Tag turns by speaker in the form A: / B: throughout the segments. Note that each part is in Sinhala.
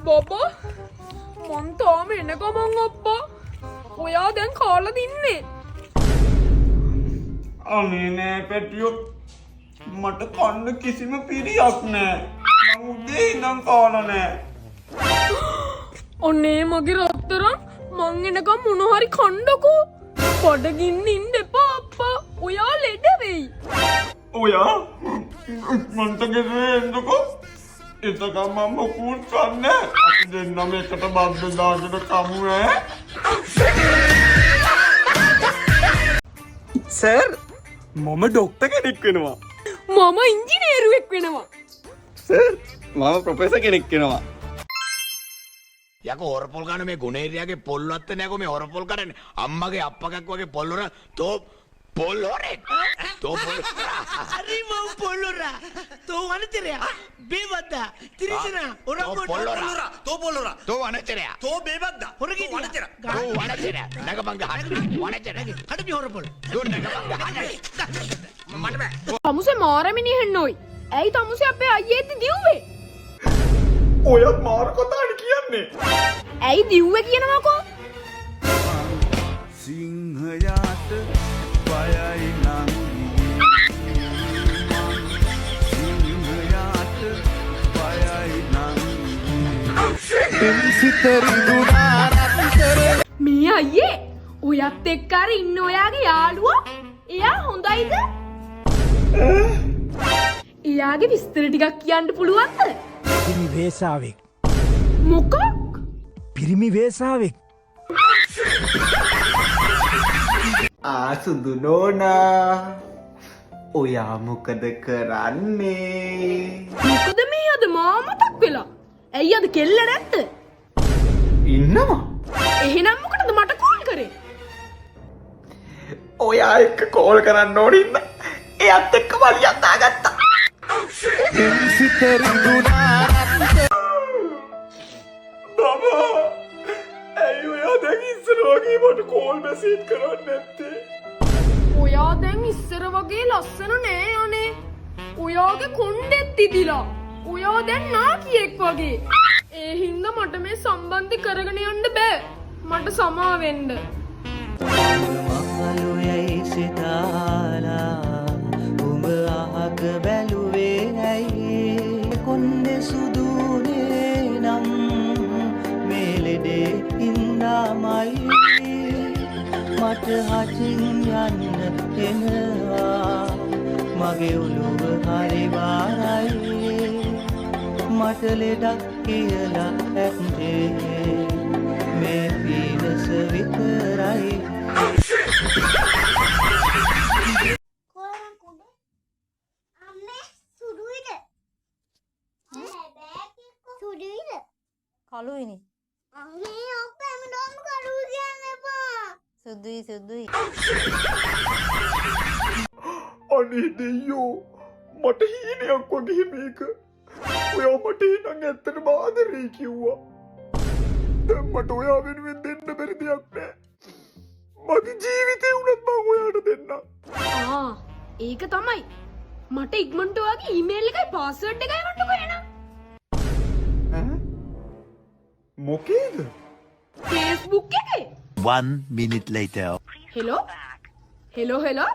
A: බබා මං තාම එන ගමන් අප්පා. ඔයා දැන් කාලා දින්නේ.
B: අනේ නෑ පැටියෝ මට කන්න කිසිම පිරියක් නෑ. මං උදේ ඉඳන් කාලා නෑ.
A: ඔන්නේ මගේ රත්තරන් මං එනකම් මොන හරි කණ්ඩකෝ. බඩගින්න ඉන්න එපා අප්පා. ඔයා ලෙඩ වෙයි.
B: ඔයා මන්ට ගෙදර එන්නකෝ. එතකම් මම මොකුත් කන්නේ නෑ. අපි දෙන්නම එකට බද්ද දාගෙන කමු ඈ. සර් මම ඩොක්ටර් කෙනෙක් වෙනවා.
A: මම ඉංජිනේරුවෙක් වෙනවා.
B: සර් මම ප්‍රොෆෙසර් කෙනෙක් වෙනවා.
C: යකෝ හොරපොල් ගන්න මේ ගුණේරියාගේ පොල්වත්ත නෑකෝ මේ හොරපොල් කරන්නේ අම්මගේ අප්පකක් වගේ පොල්වර තෝ පොල්වරෙක් තෝ පොල්වර
D: හරි මම පොල්වර තෝ වනතරයා බේවද්දා තිරිසනා ඔරපොල් පොල්වර
C: තෝ පොල්වර තෝ වනතරයා
D: තෝ බේවද්දා
C: හොරගේ වනතර තෝ වනතරයා නගපංග වනතර
D: හඩපි හොරපොල්
C: තෝ නගපංග මට බෑ
A: තමුසේ මාර මිනිහෙන්නෝයි. ඇයි තමුසේ අපේ අයියේත් දිව්වේ?
B: ඔයත් මාර කතානේ කියන්නේ.
A: ඇයි දිව්වේ කියනවාකෝ?
E: සිංහයාට පයයි නම් සිංහයාට පයයි නම්
A: මේ අයියේ ඔයත් එක්ක අර ඉන්න ඔයාගේ යාළුවා එයා හොඳයිද? එයාගේ විස්තර ටිකක් කියන්න පුළුවන්ද?
F: පිරිමි වේසාවෙක්
A: මොකක්?
F: පිරිමි වේසාවෙක්
B: සුදු නෝනා ඔයා මොකද කරන්නේ?
A: මොකද මේ අද මාමතක් වෙලා? ඇයි අද කෙල්ල නැත්ද?
B: ඉන්නවා.
A: එහෙනම් මොකටද මට කෝල් කරේ?
B: ඔයා එක්ක කෝල් කරන්න ඕනින්න එයත් එක්ක වලියක් දාගත්තා. බබා ඇයි ඔයා දැන් ඉස්සර වගේ මට කෝල් මැසේජ් කරන්නේ නැත්තේ?
A: ඔයා දැන් ඉස්සර වගේ ලස්සන නෑ අනේ. ඔයාගේ කොණ්ඩෙත් ඉදිලා. ඔයා දැන් නාකියෙක් වගේ. ඒ හින්දා මට මේ සම්බන්ධය කරගෙන යන්න බෑ. මට සමා වෙන්න.
G: මහලුයයි සිතාලා උඹ අහක බැලුවේ ඇයි කොන්දේ සුදුනේ නම් මේ ලෙඩේ ඉඳාමයි මට හදින් යන්න එනවා මගේ ඔළුව හරි බාරයි මට ලෙඩක් කියලා ඇත්තේ මේ පීනස විතරයි
H: කලුයිනි
I: අනේ අපේ හැමදාම කරුයි කියන්න එපා.
H: සුදුයි සුදුයි.
B: අනේ දෙයෝ මට හීනයක් වගේ මේක. ඔයා මට නම් ඇත්තටම ආදරේ කිව්වා. දැන් මට ඔයා වෙනුවෙන් දෙන්න බැරි දෙයක් නෑ. මගේ ජීවිතේ උනත් මම ඔයාට දෙන්නම්.
A: ඒක තමයි. මට ඉක්මනට ඔයාගේ ඊමේල් එකයි පාස්වර්ඩ් එකයි වන්නකෝ එනවා.
B: මොකේද?
A: Facebook එකේ.
F: 1 minute later
A: hello hello hello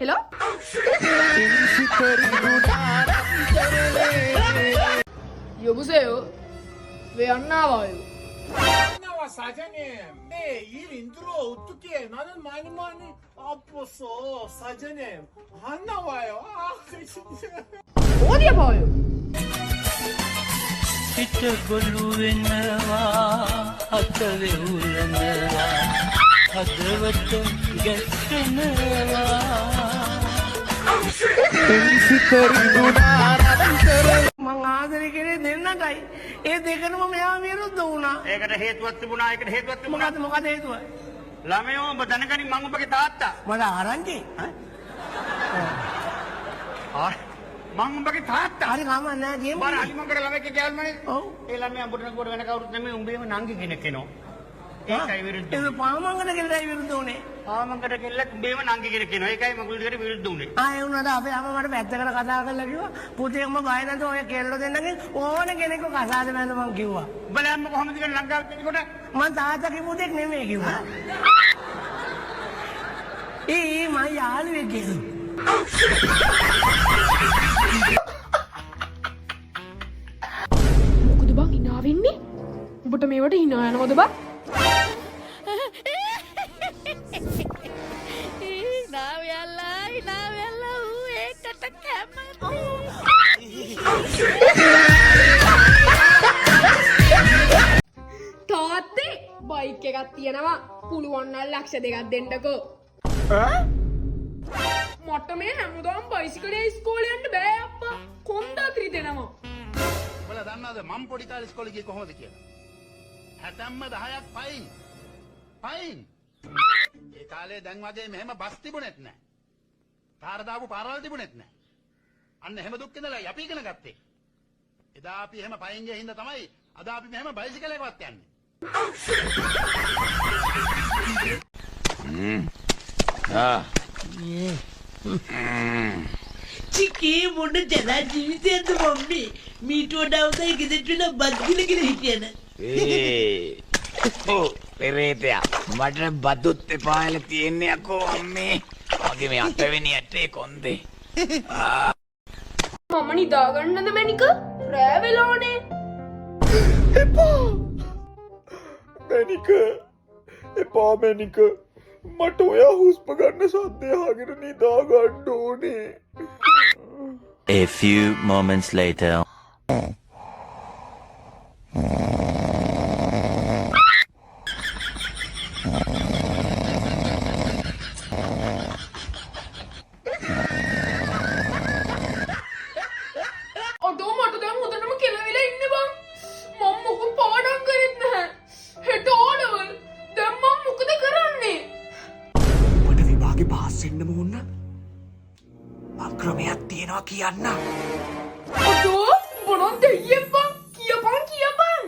A: hello 여보세요? 왜 안 나와요?
D: 나와 사장님 네 일 힘들어 어떡해 나는 많이 아팠어 사장님 안 나와요 진짜
A: 어디에 봐요?
G: හිත ගොළු වෙනවා අත වෙවුලනවා හදවත ගැස්සෙනවා
D: මං ආදරේ කරේ දෙන්නටයි ඒ දෙකනම මෙයා විරුද්ධ වුණා
C: ඒකට හේතුවක් තිබුණා ඒකට හේතුවක් තිබුණා
D: මොකද හේතුව
C: ළමයෝ ඔබ දැනගනි මම ඔබගේ තාත්තා
D: මට ආරංචි
C: මම උඹගේ තාත්තා
D: හරි කම නැහැ ගේමු
C: බර අලිමංගල ළමෙක් කියල්මනේ
D: ඔව්
C: ඒ ළමයා බුදුන කොට වෙන කවුරුත් නෙමෙයි උඹේම නංගි කෙනෙක් එනවා ඒකයි විරුද්ධ
D: ඒක පාමංගල කියලා විරුද්ධ උනේ ආමකට කෙල්ලක් බේම නංගි කෙනෙක් කියනවා. ඒකයි මගුල් දෙකට විරුද්ධ උනේ. ඒ වුණාට අපේ අම්මා මට පැත්තකට කතා කරලා කිව්වා පුතේ උඹ බය නැතුව ඔය කෙල්ලෝ දෙන්නගෙන් ඕන කෙනෙක්ව කසාද බැඳ මං කිව්වා. උඹලා අම්ම කොහොමද කියලා ලංකාවට එනකොට මං තාත්තා කිව්ව දෙයක් නෙමෙයි කිව්වා. මං යාළුවෙක් කිව්වා.
A: මොකද බං hina වෙන්නේ? උඹට මේවට hina යනවද බං? තාත්තේ බයික් එකක් තියෙනවා පුළුවන් නම් ලක්ෂ 2ක් දෙන්නකෝ. මට මේ හැමදාම බයිසිකලේ ඉස්කෝලේ යන්න බෑ අප්පා. කොන්දාතිරි දෙනවා.
C: ඔයාලා දන්නවද මම පොඩි කාලේ ඉස්කෝලේ ගියේ කොහොමද කියලා? 60ම 10ක් පයින්. පයින්. ඒ කාලේ දැන් වගේ මෙහෙම බස් තිබුණෙත් නැහැ. කාර දාපු පාරවල් තිබුණෙත් නැහැ. අන්න එහෙම දුක් ඉඳලා අපි ඉගෙන ගත්තේ. එදා අපි එහෙම පයින් ගිය හින්දා තමයි අද අපි මෙහෙම බයිසිකලයකවත් යන්නේ.
D: චිකී මොන ජනා ජීවිතයක්ද මම්මි. මීට වඩා උදේ ගෙදරට වෙලා බත් ගිලගෙන හිටියන.
C: ඔව් පෙරේතයා මට බදුත් එපායල තියෙන්නේ අකෝ අම්මේ. මගේ මේ අටවෙනි ඇටේ කොන්දේ.
A: මම නිදාගන්නද මැනික? රෑ වෙලානේ.
B: එපා මැනික එපා මැනික මට ඔයා හුස්ම ගන්න සද්දය අහගෙන නිදා ගන්න ඕනේ.
F: A few moments later.
A: අදෝ මට දැන් හොඳටම කෙලවිලා ඉන්නේ බං. මම මොකද පාඩම් කරෙත් නැහැ. හෙට ඕනවල්. දැන් මම මොකද කරන්නේ?
B: ඔබට විභාගේ පාස් වෙන්නම ඕන ක්‍රමයක් තියෙනවා කියන්න.
A: අදෝ මොනොන් දෙයියෙන් බං කියපන්.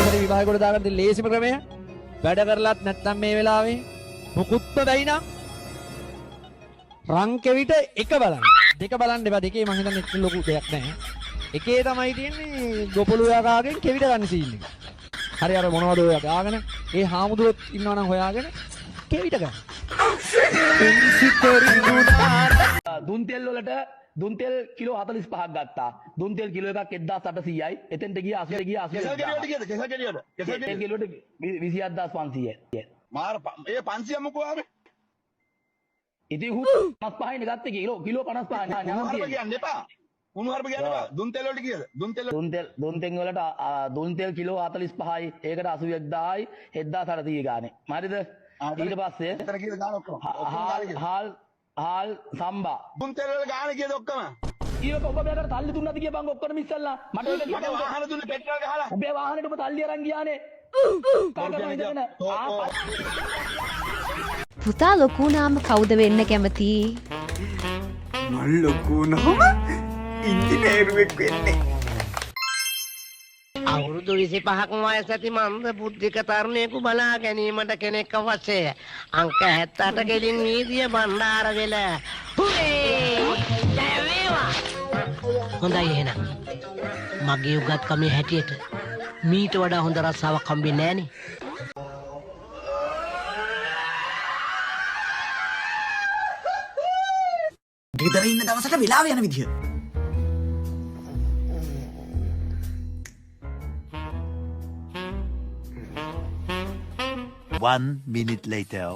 J: ඉතින් විභාගයට දාගන්න ලේසිම ක්‍රමය වැඩ කරලත් නැත්නම් මේ වෙලාවේ මුකුත්ම බැයි නම් රංකෙවිට එක බලන්න. දෙක බලන්න එපා. දෙකේ මම හිතන්නේ එච්චර ලොකු දෙයක් නැහැ. එකේ තමයි තියෙන්නේ ගොපළු යකාගෙන් කෙවිත ගන්න සීන් එක. හරි අර මොනවද ඔය ගාගෙන ඒ හාමුදුරුවෝ ඉන්නවා නම් හොයාගෙන කෙවිත ගන්න.
K: දුන් තෙල් වලට දුන් තෙල් කිලෝ 45ක් ගත්තා. දුන් තෙල් කිලෝ එකක් 1800යි. එතෙන්ට ගියා 80 ගියා 80. කෙසල් කිලෝට 27500යි.
C: මාර ඒ 500 මොකෝ ආවේ?
K: ඉතින් 55යිනේ ගත්තේ කිලෝ 55 ඥාන
C: කියන්න එපා. උණුහරුප කියන්න එපා. දුන් තෙල් වලට කියද? දුන් තෙල්
K: වලට දුන් තෙල් කිලෝ 45යි. ඒකට 81000යි 1700 ගානේ. හරිද? ඊට පස්සේ
C: එතන කීයද ගාන ඔක්කොම?
K: හාල් සම්බා
C: දුන් තෙල් වල ගාන කීයද ඔක්කොම?
K: ඊයක ඔබ බෑකට තල්ලි දුන්නද කිය බං ඔක්කොම ඉස්සල්ලා. මට
C: මගේ වාහන දුන්නේ පෙට්‍රල් ගහලා.
K: ඔබේ වාහනේට ඔබ තල්ලි අරන් ගියානේ.
H: පුතා ලොකු නාම කවුද වෙන්න කැමති?
B: මල් ලොකු නම ඉංජිනේරුවෙක් වෙන්නේ.
D: අවුරුදු 25ක් වයස ඇති මන්ද බුද්ධික තරුණයෙකු බලා ගැනීමට කෙනෙක් අවශ්‍යය. අංක 78 ගෙලින් වීදිය බණ්ඩාරවෙල. හොඳයි එහෙනම්. මගේ උගත්කමේ හැටියට මීට වඩා හොඳ රස්සාවක් හම්බෙන්නේ නැහනේ.
J: ගෙදර ඉන්න දවසට වෙලාව යන විදිය.
F: One minute later.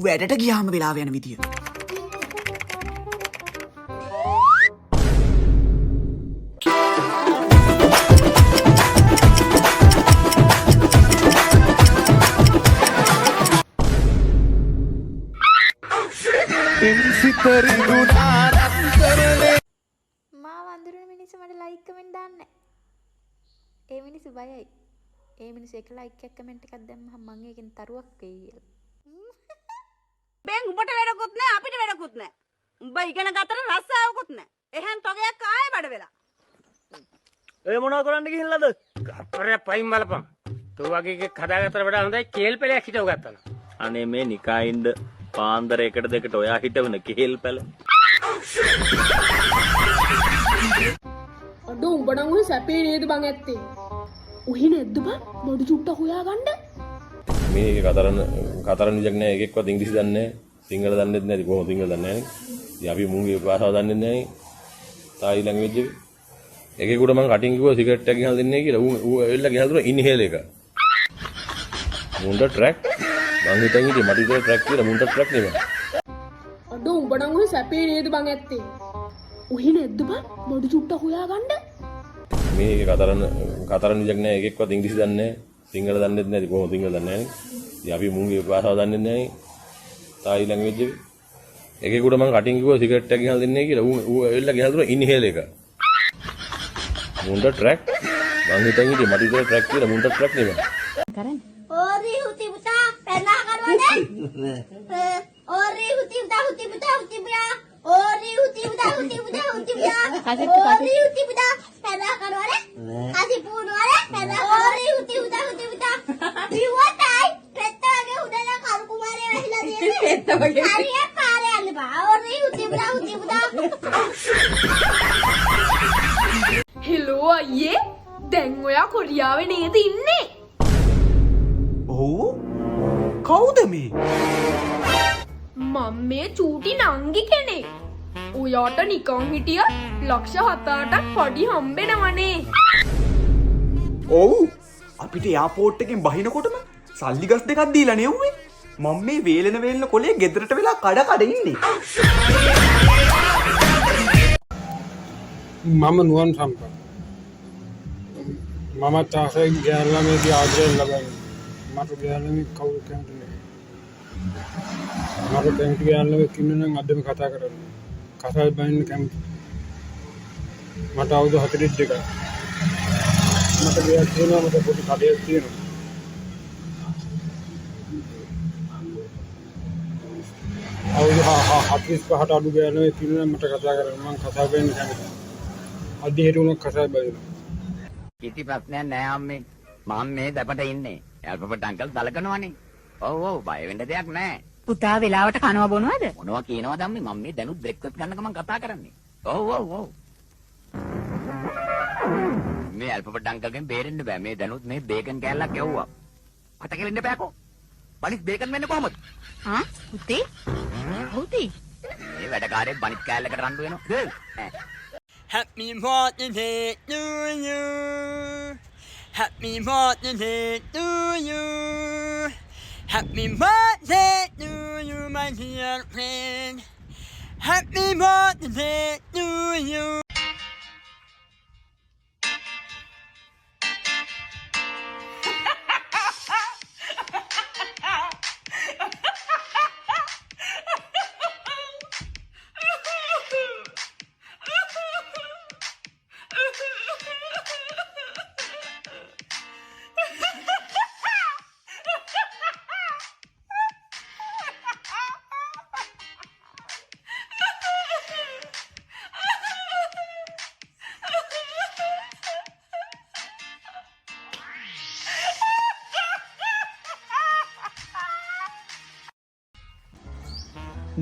J: වැඩට ගියාම වෙලාව යන විදිය.
I: මාව අඳුරන මිනිස්සු මට ලයික් කමෙන්ට් දාන්නේ නැහැ. ඒ මිනිස්සු බයයි. ඒ මිනිස්සු එක ලයික් එකක් කමෙන්ට් එකක් දැම්මහම මම ඒකෙන් තරුවක් වෙයි කියලා.
L: බෙන් උඹට වැඩකුත් නැහැ අපිට වැඩකුත් නැහැ. උඹ ඉගෙන ගත්තට රස්සාවකුත් නැහැ. එහෙන් තොගයක් ආයෙ බඩ වෙලා.
J: ඒ මොනව කරන්න ගිහිල්ලාද?
D: ඔරේ පයින් බලපන්. තෝ වගේ එකක් හදාගත්තට වඩා හොඳයි කේල් පැලයක් හිටව ගත්තා නම්.
F: අනේ මේ නිකායින්ද පාන්දර එකට දෙකට ඔයා හිටවන කේල් පැල.
A: අඩෝ උඹ නම් ඔය සැපේ නේද බං ඇත්තේ. උහි නැද්ද බං බඩු චුට්ට හොයාගන්න.
B: මේ කතරන විදියක් නෑ එකෙක්වත් ඉංග්‍රීසි දන්නේ නෑ සිංහල දන්නෙත් නැති කොහොමද සිංහල දන්නේ නෑනේ. ඉතින් අපි මුංගේ භාෂාව දන්නෙත් නෑනේ. තායි ලැන්ග්වේජ් එක. එකෙකුට මම කටින් කිව්වා සිගරට් එකක් ගෙනල්ලා දෙන්නේ කියලා. ඌ එල්ල ගෙනල්ලා දුන්නා ඉන්හේල් එක. මුන්ට ට්‍රැක් මං හිතන් හිටියේ මට විතර ට්‍රැක් කියලා මුන්ට ට්‍රැක් නෙමෙයි.
A: අඩෝ උඹ නම් ඔය සැපේ නේද බං ඇත්තේ. උහි නැද්ද බං බඩු චුට්ට හොයාගන්න.
B: මේ කතරන විදියක් නෑ එකෙක්වත් ඉංග්‍රීසි දන්නේ නෑ සිංහල දන්නෙත් නැති කොහොමද සිංහල දන්නේ නෑනේ. ඉතින් අපි මුංගේ භාෂාව දන්නෙත් නෑනේ. තායි ලැන්ග්වේජ් එක. එකෙකුට මම කටින් කිව්වා සිගරට් එකක් ගෙනල්ලා දෙන්නේ කියලා. ඌ එල්ල ගෙනල්ලා දුන්නා ඉන්හේල් එක. මුන්ට ට්‍රැක් මං හිතන් හිටියේ මට විතර ට්‍රැක් කියලා මුන්ට ට්‍රැක් නෙමෙයි.
L: ඕරි හුති පුතා පැනලා කරවන්නේ ඕරි හුති පුතා හුති පුතා හුති පුතා ඕරි හුති පුතා හුති පුතා හුති පුතා ඕරි හුති පුතා පැනලා කරවන්නේ කසි පුනවනේ පැනලා ඕරි හුති පුතා හුති පුතා විවතයි පෙත්තගේ උඩලා කරු කුමාරය වැහිලා තියෙන්නේ හරිය පාරේ යන්න බා ඕරි හුති පුතා හුති පුතා
A: හෙලෝ අයියේ දැන් ඔයා කොරියාවේ නේද ඉන්නේ?
E: ඔව් කවුද මේ?
A: මම මේ චූටි නංගි කෙනෙක්. ඔයාට නිකන් හිටිය ලක්ෂ 7-8ක් පඩි හම්බෙනවනේ.
E: ඔව් අපිට එයාපෝට් එකෙන් බහිනකොටම සල්ලි ගස් දෙකක් දීලා නෙව්වේ. මම මේ වේලෙන කොලේ ගෙදරට වෙලා කඩ ඉන්නේ.
M: මම නුවන් සම්පත්. මම තාසයි ගෑල්ලාමේදී ආදරය ලබන්නේ. මට ගෑල්ලාමේ කවුරු කැමති නෑ. මට කැමති ගෑල්ලාමේ කින්න නම් අදම කතා කරන්නේ. කතා බයින්න කැමති. මට අවුරුදු 42ක්. මට ගෑල් තියෙනවා මට පොඩි කඩයක් තියෙනවා. අවුරුදු 45ට අඩු ගෑල්ලාමේ කින්න නම් මට කතා කරන්න මම කතා බයින්න කැමති. අද හිරුණක් කතා බයින්න.
D: කිසි ප්‍රශ්නයක් නෑ අම්මේ. මම මේ දැපට ඉන්නේ. ඇල්පපට අංකල් දලකනවනේ. ඔව් ඔව් බය වෙන්න දෙයක් නෑ.
L: පුතා වෙලාවට කනවා බොනවද?
D: මොනවා කියනවද අම්මේ? මම මේ දැනුත් බ්‍රෙක්ෆාස්ට් ගන්න ගමන් කතා කරන්නේ. ඔව් ඔව් ඔව්. මේ ඇල්පපට අංකල්ගෙන් බේරෙන්න බෑ. මේ දැනුත් මේ බේකන් කෑල්ලක් යවුවා. කට කෙලින්න බෑකෝ. බනිස් බේකන් වෙන්නේ කොහමද?
L: හා පුතේ? හුති.
D: මේ වැඩකාරයෙක් බනිස් කෑල්ලකට රණ්ඩු වෙනවා.
G: Happy birthday to you. Happy birthday to you. Happy birthday to you, my dear friend. Happy birthday to you.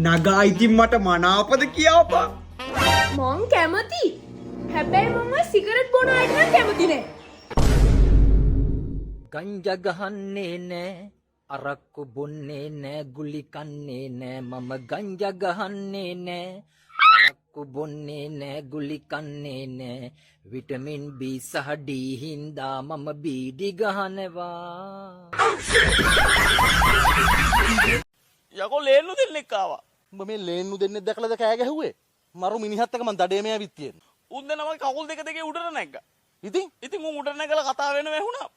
E: නගා ඉතින් මට මනාපද කියාපන්.
A: මං කැමති. හැබැයි මම සිගරට් බොන අයට නම් කැමති නෑ.
G: ගංජා ගහන්නේ නෑ, අරක්කු බොන්නේ නෑ, ගුලි කන්නේ නෑ. මම ගංජා ගහන්නේ නෑ, අරක්කු බොන්නේ නෑ, ගුලි කන්නේ නෑ. විටමින් B සහ D හින්දා මම බීඩි ගහනවා.
K: යකෝ ලේන්නු දෙන්නෙක් ආවා. උඹ මේ ලේන්නු දෙන්නෙක් දැකලාද කෑ ගැහුවේ? මරු මිනිහත් එක මං දඩේම ඇවිත් තියෙන්නේ. උන් දෙනම කකුල් දෙක දෙකේ උඩට නැග්ගා. ඉතින් උන් උඩට නැගලා කතා වෙන වැහුණා.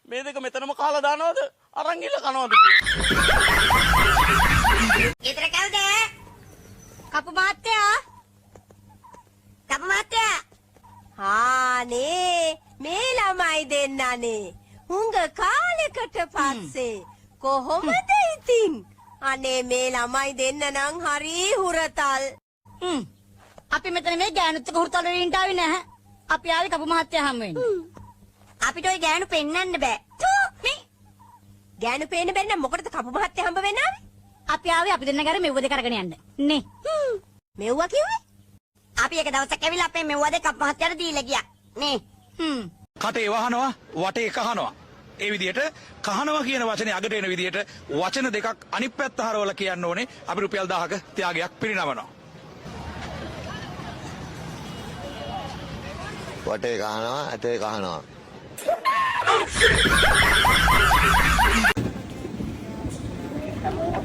K: මේ දෙක මෙතනම කාලා දානවද? අරන් ගිහලා කනවද කියලා.
L: ඊතර කවුද? කපු මාත්‍යා. කපු මාත්‍යා. හානේ මේ ළමයි දෙන්නනේ. හුඟ කාලෙකට පස්සේ කොහොමද ඉතින්? අනේ මේ ළමයි දෙන්න නම් හරි හුරතල්. අපි මෙතන මේ ගෑනුත් එක්ක හුරතල් වලින් ආවේ නැහැ. අපි ආවේ කපු මහත්තයා හම් වෙන්න. අපිට ඔය ගෑනු පෙන්නන්න බෑ. ගෑනු පේන්න බැරි නම් මොකටද කපු මහත්තයා හම්බ වෙන්න ආවේ? අපි ආවේ අපි දෙන්න ගාර මෙව්ව දෙක අරගෙන යන්න. නේ. මෙව්ව කිව්වේ? අපි එක දවසක් ඇවිල්ලා අපේ මෙව්ව දෙක කපු මහත්තයාට දීලා ගියා. නේ.
K: කටේ වහනවා වටේ කහනවා. ඒ විදිහට කහනවා කියන වචනේ අගට එන විදිහට වචන දෙකක් අනිත් පැත්ත හරවලා කියන්න ඕනේ. අපි රුපියල් 1000ක ත්‍යාගයක් පිරිනමනවා.
N: වටේ කහනවා ඇටේ කහනවා.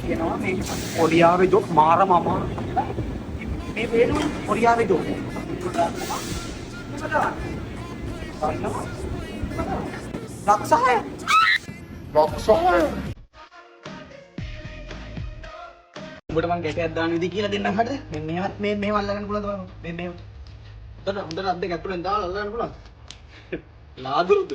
E: කියනවා මේ ඔඩියාවේ ජොක් මාර මම මේ වේලුවේ ඔඩියාවේ ජොක් ලක්ෂය උඹට මං කැටයක් දාන විදිහ කියලා දෙන්නම් හරිද මෙන්න මේවත් මේ අල්ලගන්න පුළුවන්ද බලන්න මේ හොඳට අත් දෙක ඇතුලෙන් දාලා අල්ලගන්න පුළුවන් ලාදුරුද